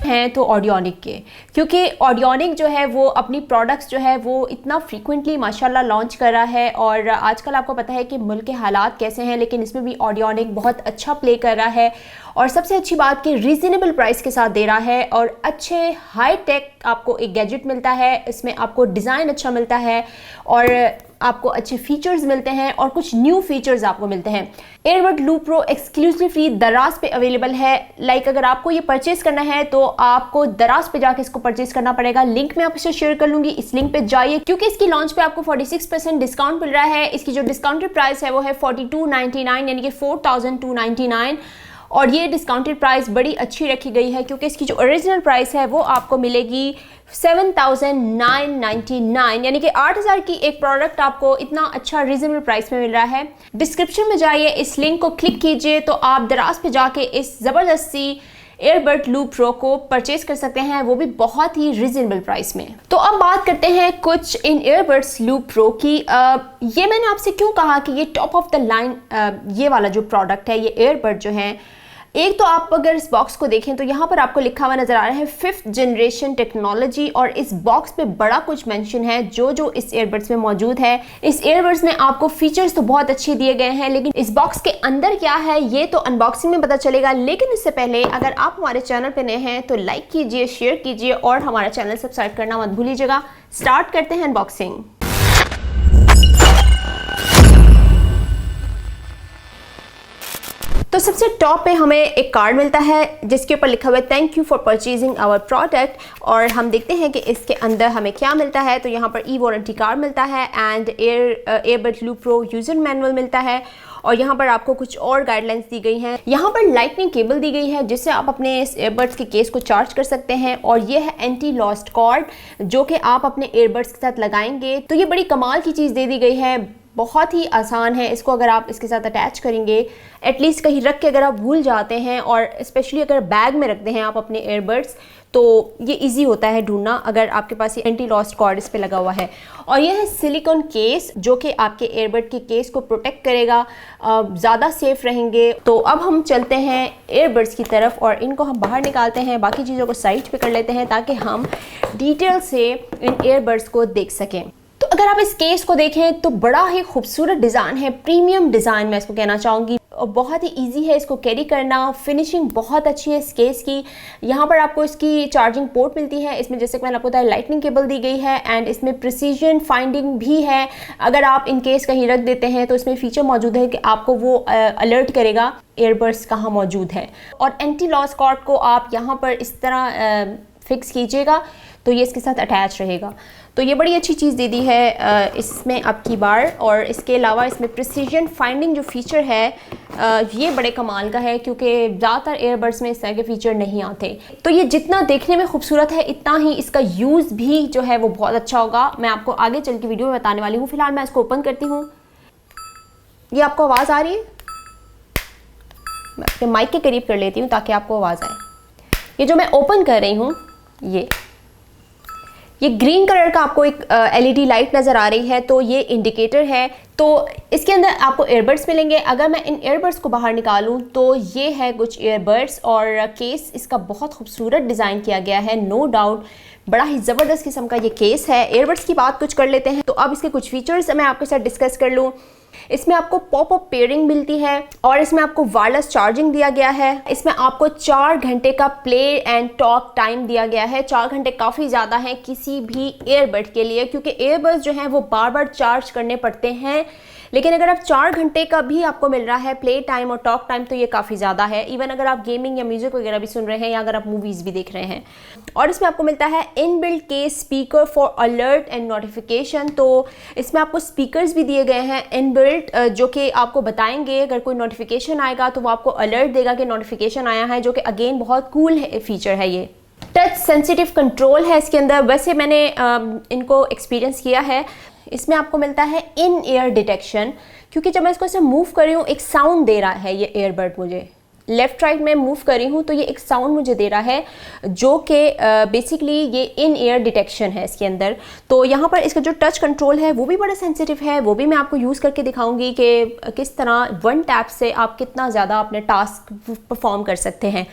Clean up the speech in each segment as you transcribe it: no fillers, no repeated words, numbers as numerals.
हैं तो ऑडियोनिक के, क्योंकि ऑडियोनिक जो है वो अपनी प्रोडक्ट्स जो है वो इतना फ्रीक्वेंटली माशाल्लाह लॉन्च कर रहा है। और आजकल आपको पता है कि मुल्क के हालात कैसे हैं, लेकिन इसमें भी ऑडियोनिक बहुत अच्छा प्ले कर रहा है। और सबसे अच्छी बात कि रीज़नेबल प्राइस के साथ दे रहा है और अच्छे हाई टेक आपको एक गैजेट मिलता है। इसमें आपको डिज़ाइन अच्छा मिलता है और आपको अच्छे फीचर्स मिलते हैं और कुछ न्यू फीचर्स आपको मिलते हैं। एयरबड लूप प्रो एक्सक्लूसिवली दराज पे अवेलेबल है। अगर आपको ये परचेज करना है तो आपको दराज पे जाके इसको परचेज करना पड़ेगा। लिंक मैं आपसे शेयर कर लूंगी, इस लिंक पे जाइए, क्योंकि इसकी लॉन्च पे आपको 46% डिस्काउंट मिल रहा है। इसकी जो डिस्काउंटेड प्राइस है वो है 4299 यानी कि 4299 और ये डिस्काउंटेड प्राइस बड़ी अच्छी रखी गई है, क्योंकि इसकी जो ओरिजिनल प्राइस है वो आपको मिलेगी 7999 यानी कि 8000 की एक प्रोडक्ट आपको इतना अच्छा रीजनेबल प्राइस में मिल रहा है। डिस्क्रिप्शन में जाइए, इस लिंक को क्लिक कीजिए तो आप दराज पे जाके इस ज़बरदस्ती एयरबड लूप प्रो को परचेज कर सकते हैं, वो भी बहुत ही रीजनेबल प्राइस में। तो अब बात करते हैं कुछ इन एयरबड्स लूप प्रो की। ये मैंने आपसे क्यों कहा कि ये टॉप ऑफ द लाइन ये वाला जो प्रोडक्ट है, ये एयरबड जो है, एक तो आप अगर इस बॉक्स को देखें तो यहाँ पर आपको लिखा हुआ नजर आ रहा है 5th जनरेशन टेक्नोलॉजी, और इस बॉक्स पे बड़ा कुछ मेंशन है जो इस एयरबड्स में मौजूद है। इस एयरबड्स में आपको फीचर्स तो बहुत अच्छे दिए गए हैं, लेकिन इस बॉक्स के अंदर क्या है ये तो अनबॉक्सिंग में पता चलेगा। लेकिन इससे पहले अगर आप हमारे चैनल पे नए हैं तो लाइक कीजिए, शेयर कीजिए और हमारा चैनल सब्सक्राइब करना मत भूलिएगा। स्टार्ट करते हैं अनबॉक्सिंग। तो सबसे टॉप पे हमें एक कार्ड मिलता है जिसके ऊपर लिखा हुआ है thank you for purchasing our product, और हम देखते हैं कि इसके अंदर हमें क्या मिलता है। तो यहाँ पर ई वारंटी कार्ड मिलता है and earbud loop pro user manual मिलता है, और यहाँ पर आपको कुछ और गाइडलाइंस दी गई हैं। यहाँ पर लाइटनिंग केबल दी गई है जिससे आप अपने इस एयरबड्स के केस को चार्ज कर सकते हैं, और ये है एंटी लॉस्ट कॉर्ड जो कि आप अपने एयरबड्स के साथ लगाएंगे। तो ये बड़ी कमाल की चीज़ दे दी गई है, बहुत ही आसान है। इसको अगर आप इसके साथ अटैच करेंगे, एटलीस्ट कहीं रख के अगर आप भूल जाते हैं, और स्पेशली अगर बैग में रखते हैं आप अपने एयरबड्स, तो ये इजी होता है ढूंढना अगर आपके पास ये एंटी लॉस्ट कॉर्ड इस पे लगा हुआ है। और ये है सिलिकॉन केस जो कि आपके एयरबड के केस को प्रोटेक्ट करेगा, ज़्यादा सेफ रहेंगे। तो अब हम चलते हैं एयरबड्स की तरफ और इनको हम बाहर निकालते हैं, बाकी चीज़ों को साइड पे कर लेते हैं ताकि हम डिटेल से इन एयरबड्स को देख सकें। तो अगर आप इस केस को देखें तो बड़ा ही खूबसूरत डिज़ाइन है, प्रीमियम डिज़ाइन मैं इसको कहना चाहूँगी, और बहुत ही इजी है इसको कैरी करना। फिनिशिंग बहुत अच्छी है इस केस की। यहाँ पर आपको इसकी चार्जिंग पोर्ट मिलती है, इसमें जैसे कि मैंने आपको बताया लाइटनिंग केबल दी गई है एंड इसमें प्रिसीजन फाइंडिंग भी है। अगर आप इन केस कहीं रख देते हैं तो इसमें फीचर मौजूद है कि आपको वो अलर्ट करेगा एयरबड्स कहाँ मौजूद है। और एंटी लॉस कॉर्ड को आप यहाँ पर इस तरह फिक्स कीजिएगा तो ये इसके साथ अटैच रहेगा। तो ये बड़ी अच्छी चीज़ दे दी है इसमें आपकी बार। और इसके अलावा इसमें प्रिसीजन फाइंडिंग जो फीचर है ये बड़े कमाल का है, क्योंकि ज़्यादातर एयरबड्स में इस तरह के फीचर नहीं आते। तो ये जितना देखने में खूबसूरत है इतना ही इसका यूज़ भी जो है वो बहुत अच्छा होगा। मैं आपको आगे चल के वीडियो में बताने वाली हूँ। फिलहाल मैं इसको ओपन करती हूँ। ये आपको आवाज़ आ रही है? मैं अपने माइक के करीब कर लेती हूँ ताकि आपको आवाज़ आए। ये जो मैं ओपन कर रही हूँ ये ग्रीन कलर का आपको एक एलईडी लाइट नज़र आ रही है, तो ये इंडिकेटर है। तो इसके अंदर आपको एयरबड्स मिलेंगे। अगर मैं इन एयरबड्स को बाहर निकालूं तो ये है कुछ एयरबड्स, और केस इसका बहुत खूबसूरत डिज़ाइन किया गया है, नो डाउट बड़ा ही ज़बरदस्त किस्म का ये केस है। एयरबड्स की बात कुछ कर लेते हैं। तो अब इसके कुछ फीचर्स मैं आपके साथ डिस्कस कर लूँ। इसमें आपको पॉप अप पेयरिंग मिलती है, और इसमें आपको वायरलेस चार्जिंग दिया गया है। इसमें आपको 4 घंटे का प्ले एंड टॉक टाइम दिया गया है। 4 घंटे काफ़ी ज़्यादा हैं किसी भी एयरबड के लिए, क्योंकि एयरबड्स जो हैं वो बार बार चार्ज करने पड़ते हैं। लेकिन अगर आप 4 घंटे का भी आपको मिल रहा है प्ले टाइम और टॉक टाइम तो ये काफ़ी ज़्यादा है। इवन अगर आप गेमिंग या म्यूज़िक वगैरह भी सुन रहे हैं या अगर आप मूवीज़ भी देख रहे हैं। और इसमें आपको मिलता है inbuilt case speaker for alert and notification. तो इसमें आपको स्पीकर्स भी दिए गए हैं इनबिल्ट, जो कि आपको बताएंगे अगर कोई नोटिफिकेशन आएगा तो वो आपको अलर्ट देगा कि नोटिफिकेशन आया है, जो कि अगेन बहुत कूल फीचर है। ये टच सेंसिटिव कंट्रोल है इसके अंदर। वैसे मैंने इनको एक्सपीरियंस किया है। इसमें आपको मिलता है इन ईयर डिटेक्शन, क्योंकि जब मैं इसको ऐसे मूव कर रही हूँ एक साउंड दे रहा है ये एयरबड मुझे। लेफ़्ट राइट में मूव कर रही हूँ तो ये एक साउंड मुझे दे रहा है, जो कि बेसिकली ये इन ईयर डिटेक्शन है इसके अंदर। तो यहाँ पर इसका जो टच कंट्रोल है वो भी बड़ा सेंसिटिव है, वो भी मैं आपको यूज़ करके दिखाऊंगी कि किस तरह वन टैप से आप कितना ज़्यादा अपने टास्क परफॉर्म कर सकते हैं।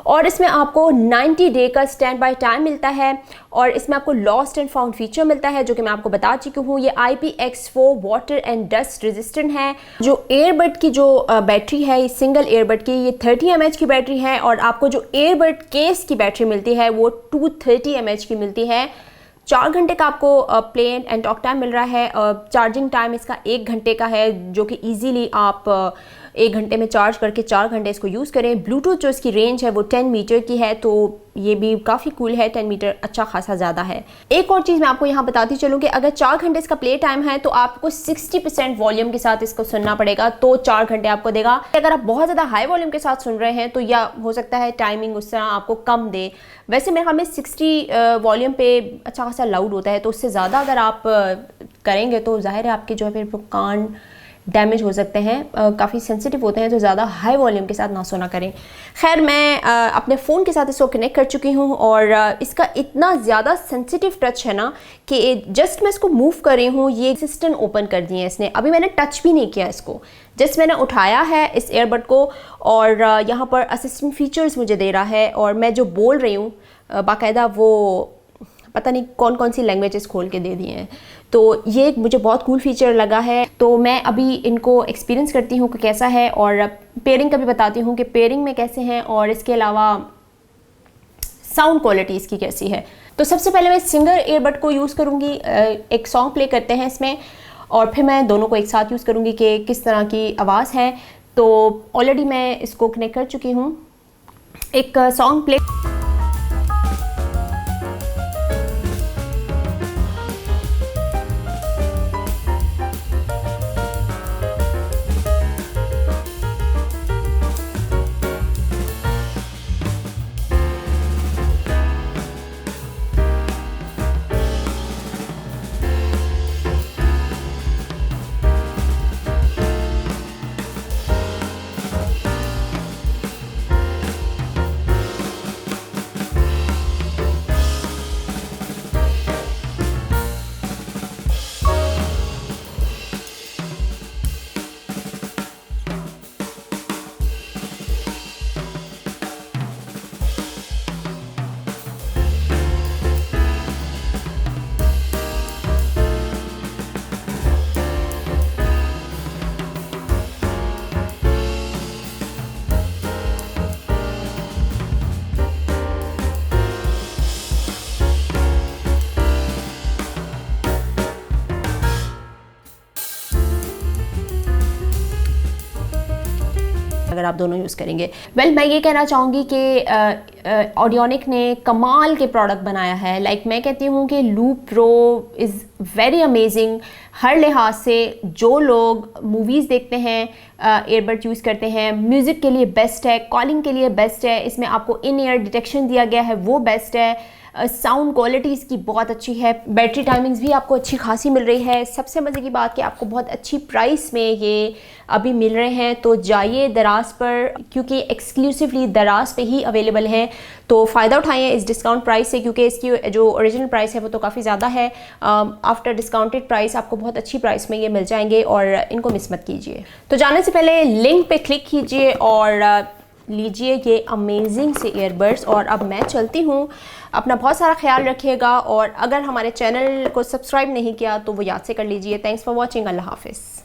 और इसमें आपको 90 डे का स्टैंड बाय टाइम मिलता है और इसमें आपको लॉस्ट एंड फाउंड फीचर मिलता है जो कि मैं आपको बता चुकी हूँ। ये IPX4 water and dust resistant है। जो एयरबड की जो बैटरी है, ये सिंगल एयरबड की, ये 30 mAh की बैटरी है और आपको जो एयरबड केस की बैटरी मिलती है वो 230 mAh की मिलती है। 4 घंटे का आपको प्ले एंड टॉक टाइम मिल रहा है। चार्जिंग टाइम इसका 1 घंटे का है जो कि ईजीली आप 1 घंटे में चार्ज करके 4 घंटे इसको यूज़ करें। ब्लूटूथ जो इसकी रेंज है वो 10 मीटर की है, तो ये भी काफ़ी कूल है। 10 मीटर अच्छा खासा ज़्यादा है। एक और चीज़ मैं आपको यहाँ बताती चलूँ कि अगर 4 घंटे इसका प्ले टाइम है तो आपको 60% वॉल्यूम के साथ इसको सुनना पड़ेगा, तो 4 घंटे आपको देगा। अगर आप बहुत ज़्यादा हाई वॉल्यूम के साथ सुन रहे हैं तो या हो सकता है टाइमिंग उस तरह आपको कम दे। वैसे मेरे ख्याल में 60 वॉल्यूम पे अच्छा खासा लाउड होता है, तो उससे ज़्यादा अगर आप करेंगे तो जाहिर है आपके जो है फिर कान डैमेज हो सकते हैं, काफ़ी सेंसिटिव होते हैं, तो ज़्यादा हाई वॉल्यूम के साथ ना सुना करें। खैर, मैं अपने फ़ोन के साथ इसको कनेक्ट कर चुकी हूँ और इसका इतना ज़्यादा सेंसिटिव टच है ना कि जस्ट मैं इसको मूव कर रही हूँ, ये असिस्टेंट ओपन कर दिए इसने। अभी मैंने टच भी नहीं किया इसको, जस्ट मैंने उठाया है इस एयरबड को और यहाँ पर असिस्टेंट फीचर्स मुझे दे रहा है और मैं जो बोल रही हूँ बाकायदा वो पता नहीं कौन कौन सी लैंग्वेजेस खोल के दे दिए हैं। तो ये मुझे बहुत कूल फीचर लगा है। तो मैं अभी इनको एक्सपीरियंस करती हूँ कि कैसा है और पेयरिंग का भी बताती हूँ कि पेयरिंग में कैसे हैं और इसके अलावा साउंड क्वालिटी इसकी कैसी है। तो सबसे पहले मैं सिंगल एयरबड को यूज़ करूँगी, एक सॉन्ग प्ले करते हैं इसमें और फिर मैं दोनों को एक साथ यूज़ करूँगी कि किस तरह की आवाज़ है। तो ऑलरेडी मैं इसको कनेक्ट कर चुकी हूँ। एक सॉन्ग प्ले अगर आप दोनों यूज़ करेंगे। मैं ये कहना चाहूँगी कि ऑडियोनिक ने कमाल के प्रोडक्ट बनाया है। मैं कहती हूँ कि Loop Pro is very amazing हर लिहाज से। जो लोग मूवीज़ देखते हैं एयरबड यूज़ करते हैं, म्यूज़िक के लिए बेस्ट है, कॉलिंग के लिए बेस्ट है। इसमें आपको इन ईयर डिटेक्शन दिया गया है, वो बेस्ट है। साउंड क्वालिटी इसकी बहुत अच्छी है। बैटरी टाइमिंग्स भी आपको अच्छी खासी मिल रही है। सबसे मज़े की बात कि आपको बहुत अच्छी प्राइस में ये अभी मिल रहे हैं। तो जाइए दराज पर, क्योंकि एक्सक्लूसिवली दराज पे ही अवेलेबल हैं। तो फ़ायदा उठाइए इस डिस्काउंट प्राइस से, क्योंकि इसकी जो ओरिजिनल प्राइस है वो तो काफ़ी ज़्यादा है। आफ्टर डिस्काउंटेड प्राइस आपको बहुत अच्छी प्राइस में ये मिल जाएंगे और इनको मिस मत कीजिए। तो जाने से पहले लिंक पे क्लिक कीजिए और लीजिए ये अमेजिंग से ईयरबड्स। और अब मैं चलती हूँ। अपना बहुत सारा ख्याल रखिएगा और अगर हमारे चैनल को सब्सक्राइब नहीं किया तो वो याद से कर लीजिए। Thanks for watching. अल्लाह हाफिज़।